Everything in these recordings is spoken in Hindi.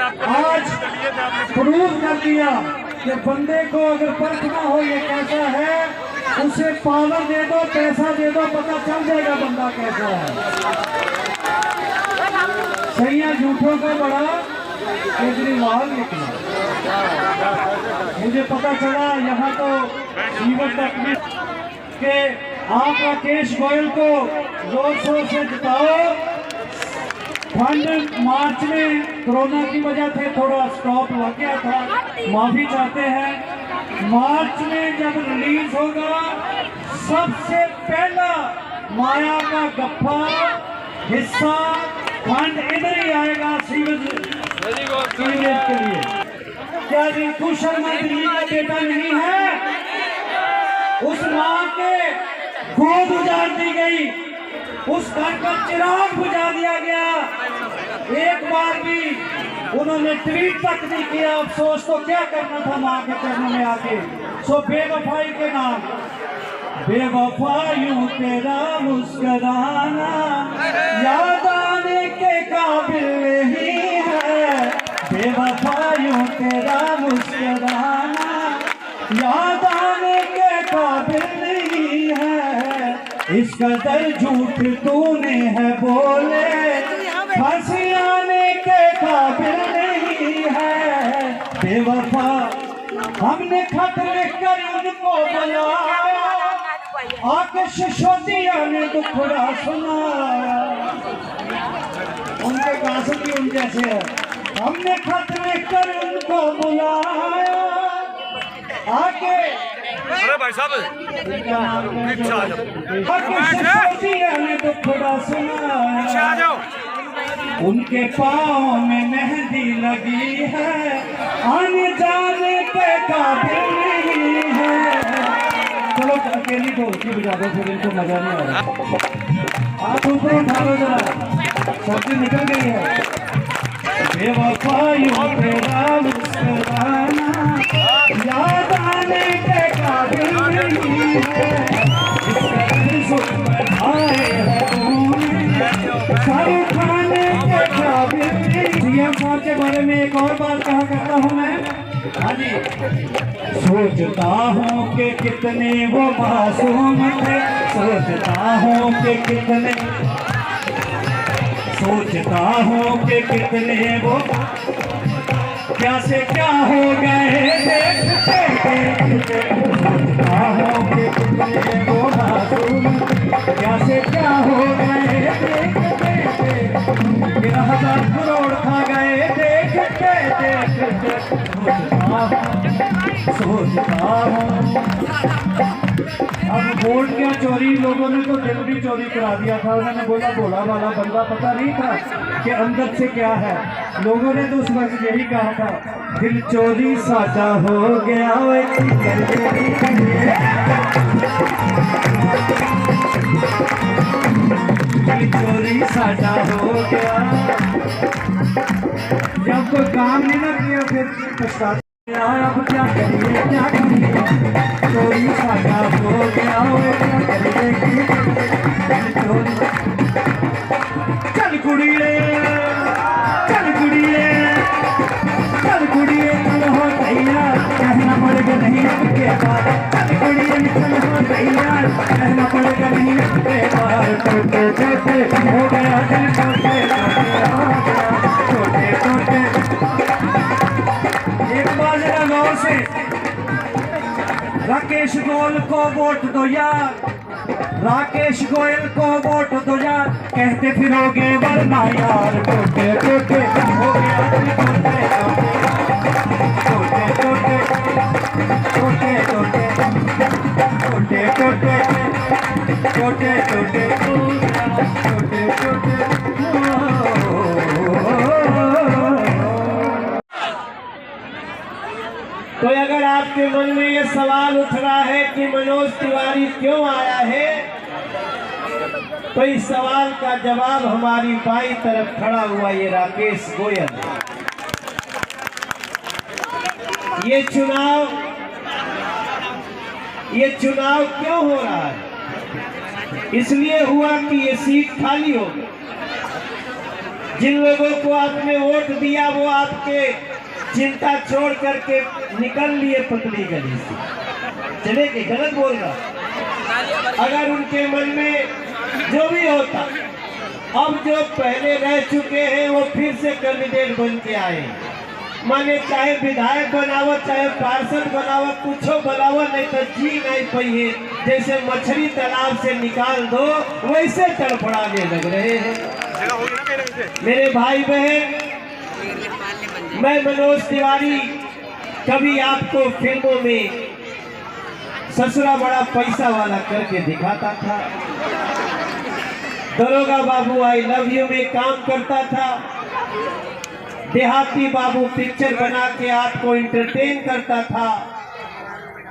आज प्रूव कर दिया कि बंदे को अगर परखना हो ये कैसा है, उसे पावर दे दो, पैसा दे दो, पता चल जाएगा बंदा कैसा है। सही है, झूठों का बड़ा केजरीवाल निकला। मुझे पता चला यहाँ तो जीवन तक के आप राकेश गोयल को जोर शोर से जिताओ। फंड मार्च में कोरोना की वजह से थोड़ा स्टॉप लग गया था, माफी चाहते हैं। मार्च में जब रिलीज होगा सबसे पहला माया का गप्पा हिस्सा फंड इधर ही आएगा सीवेज के लिए। क्या रितु शर्मा दिल्ली का बेटा नहीं है? उस मां के गोद उजाड़ दी गई, उस घर का चिराग बुझा दिया गया, एक बार भी उन्होंने ट्वीट तक नहीं किया। अफसोस तो क्या करना था मां के चरणों में आके। सो बेवफाई के नाम, बेवफा यूं तेरा मुस्कुराना याद आने के काबिल नहीं है। बेवफा यूं तेरा मुस्कुराना याद आने के काबिल नहीं है। इस कदर झूठ तूने है बोले, फांसी आने के काबिल नहीं है। बेवफा हमने खत लिखकर उनको बुलाया, आके सिसोदिया ने दुखड़ा सुनाया। उनके गांसों की उन जैसे है। हमने खत लिखकर उनको बुलाया, आके अरे भाई साहब सिसोदिया ने दुखड़ा सुनाया। उनके पाँव में मेहंदी लगी है, आने जाने के काबिल नहीं है। चलो अकेली को उसकी बजा दो, फिर इनको मजा नहीं आ रहा। आप ऊपर उठा लो जरा, सर्दी निकल गई है। बेवफा यूं तेरा मुस्कुराना याद आने के काबिल नहीं है। सीएम साहब के बारे में एक और बात कहा करता हूँ मैं। हाँ जी, सोचता हूँ कि कितने वो मासूम थे, सोचता हूँ कि कितने, सोचता हूँ कि कितने वो क्या से क्या हो गए देखते देखते। सोचता हूँ कि कितने वो मासूम क्या से क्या हो गए देखते देखते। 1000 करोड़ खा गए देखते देखते। सोचता हूँ अब वोट क्या चोरी, लोगों ने तो दिल भी चोरी करा दिया था। उन्होंने बोला भोला वाला बंदा, पता नहीं था कि अंदर से क्या है। लोगों ने तो उस वक्त यही कहा था, दिल चोरी साजा हो गया। दिल चोरी साजा हो गया। जब कोई काम नहीं ना किया फिर पछताते। अब क्या करिए क्या करिए, चोरी साजा हो गया। क्या करिए चोरी। चल कुड़िए चल कुड़िए चल कुड़िए चल हो तैयार, कहना पड़ेगा नहीं आपके पार। चल कुड़िए चल हो तैयार, कहना पड़ेगा नहीं आपके पार। छोटे छोटे हो गया दिल, छोटे छोटे छोटे। एक बार जरा गौर से, राकेश गोयल को वोट दो यार, राकेश गोयल को वोट दो यार, कहते फिरोगे वरना यार। टोटे टोटे हो गया टोटे टोटे टोटे टोटे टोटे टोटे टोटे टोटे टोटे टोटे टोटे। तो अगर आपके मन में ये सवाल उठ रहा है कि मनोज तिवारी क्यों आया है, तो इस सवाल का जवाब हमारी बाईं तरफ खड़ा हुआ ये राकेश गोयल। ये चुनाव क्यों हो रहा है? इसलिए हुआ कि ये सीट खाली हो गई। जिन लोगों को आपने वोट दिया वो आपके चिंता छोड़ करके निकल लिए पतली गली से, चले के गलत बोल रहा। अगर उनके मन में जो भी होता, अब जो पहले रह चुके हैं वो फिर से कैंडिडेट बन के आए, माने चाहे विधायक बनावा चाहे पार्षद बनावा कुछ बनावा, नहीं तो जी नहीं पाइए। जैसे मछली तालाब से निकाल दो वैसे तड़फड़ाने लग रहे हैं। मेरे भाई बहन, मैं मनोज तिवारी कभी आपको फिल्मों में ससुरा बड़ा पैसा वाला करके दिखाता था, दरोगा बाबू आई लव यू में काम करता था, देहाती बाबू पिक्चर बना के आपको एंटरटेन करता था।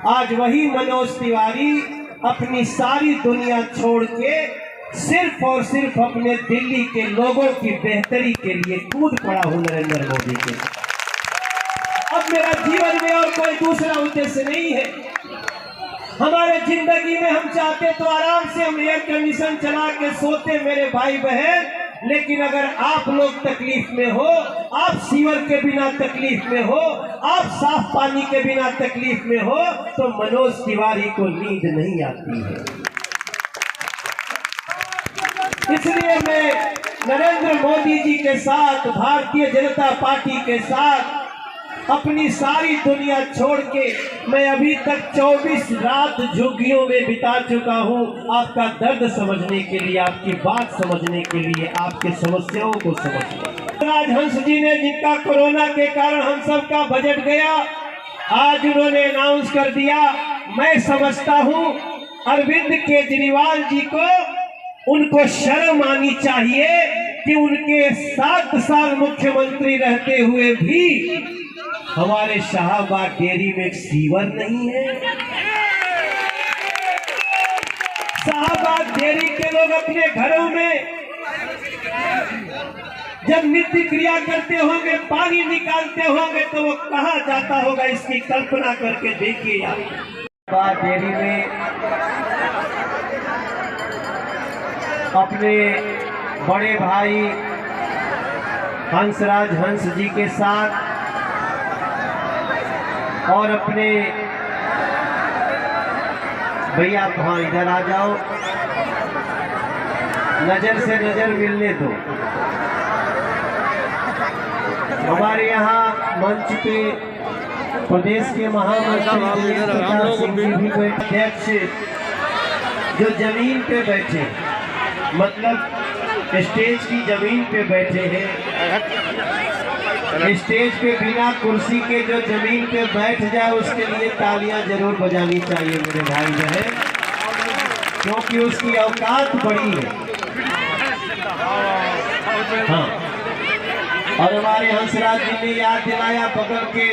आज वही मनोज तिवारी अपनी सारी दुनिया छोड़ के सिर्फ और सिर्फ अपने दिल्ली के लोगों की बेहतरी के लिए कूद पड़ा हूं नरेंद्र मोदी के। अब मेरा जीवन में और कोई दूसरा उद्देश्य नहीं है। हमारे जिंदगी में हम चाहते तो आराम से हम एयर कंडीशन चला के सोते मेरे भाई बहन, लेकिन अगर आप लोग तकलीफ में हो, आप सीवर के बिना तकलीफ में हो, आप साफ पानी के बिना तकलीफ में हो, तो मनोज तिवारी को नींद नहीं आती है। इसलिए मैं नरेंद्र मोदी जी के साथ, भारतीय जनता पार्टी के साथ अपनी सारी दुनिया छोड़ के मैं अभी तक 24 रात झुग्गियों में बिता चुका हूं, आपका दर्द समझने के लिए, आपकी बात समझने के लिए, आपके समस्याओं को समझने। राजहंस जी ने, जिनका कोरोना के कारण हम सबका बजट गया, आज उन्होंने अनाउंस कर दिया। मैं समझता हूं अरविंद केजरीवाल जी को, उनको शर्म आनी चाहिए कि उनके 7 साल मुख्यमंत्री रहते हुए भी हमारे शाहबाद डेयरी में सीवर नहीं है। शाहबाद डेयरी के लोग अपने घरों में जब नित्य क्रिया करते होंगे, पानी निकालते होंगे, तो वो कहाँ जाता होगा, इसकी कल्पना करके देखिए। शाहबाद डेयरी में अपने बड़े भाई हंसराज हंस जी के साथ और अपने भैया, वहाँ इधर आ जाओ, नजर से नजर मिलने दो। हमारे यहाँ मंच पे प्रदेश के महामंत्री अध्यक्ष जो जमीन पे बैठे, मतलब स्टेज की जमीन पे बैठे हैं, स्टेज पे बिना कुर्सी के जो जमीन पे बैठ जाए उसके लिए तालियां जरूर बजानी चाहिए मेरे भाई बहन, क्योंकि उसकी औकात बड़ी है। हाँ, और हमारे हंसराज जी ने याद दिलाया, बगल के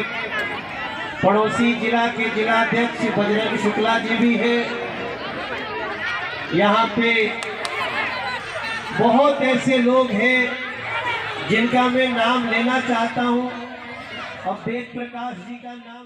पड़ोसी जिला के जिलाध्यक्ष बजरंग शुक्ला जी भी है। यहाँ पे बहुत ऐसे लोग हैं जिनका मैं नाम लेना चाहता हूं। अब वेद प्रकाश जी का नाम